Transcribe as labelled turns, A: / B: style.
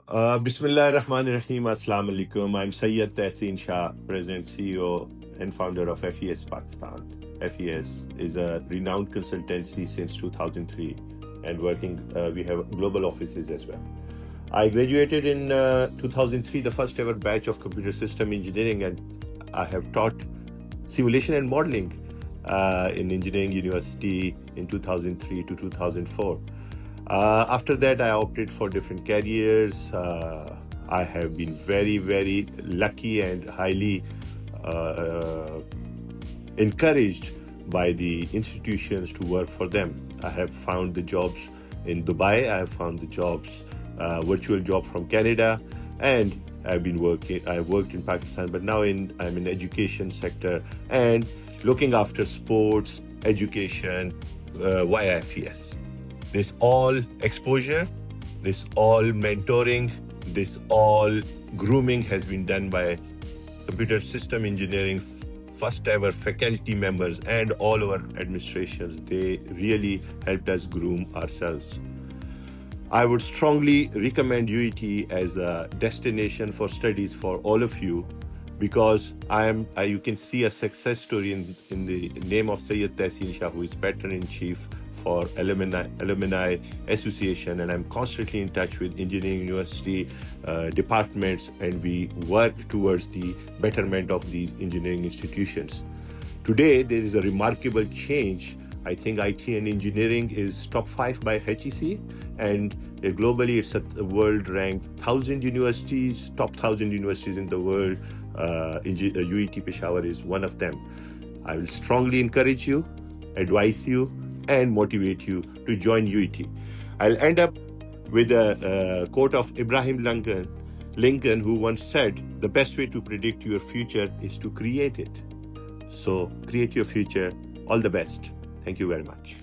A: Bismillah ar-Rahman ar-Rahim. Assalamu alaikum. I'm Syed Tehsin Shah, President, CEO, and founder of FES Pakistan. FES is a renowned consultancy since 2003, and we have global offices as well. I graduated in 2003, the first ever batch of computer system engineering, and I have taught simulation and modeling in engineering university in 2003 to 2004. After that, I opted for different careers. I have been very, very lucky and highly encouraged by the institutions to work for them. I have found the jobs in Dubai. I have found the jobs, virtual job from Canada, and I've worked in Pakistan, but now I'm in education sector and looking after sports, education via FES. This all exposure, this all mentoring, this all grooming has been done by computer system engineering first ever faculty members and all our administrations. They really helped us groom ourselves. I would strongly recommend UET as a destination for studies for all of you, because you can see a success story in the name of Syed Tehsin Shah, who is Patron-in-Chief for Alumni Association, and I'm constantly in touch with engineering university departments, and we work towards the betterment of these engineering institutions. Today, there is a remarkable change. I think IT and engineering is top 5 by HEC, and globally it's a world ranked 1,000 universities, top 1,000 universities in the world. UET Peshawar is one of them. I will strongly encourage you, advise you, and motivate you to join UET. I'll end up with a quote of Abraham Lincoln, who once said, "The best way to predict your future is to create it." So create your future. All the best. Thank you very much.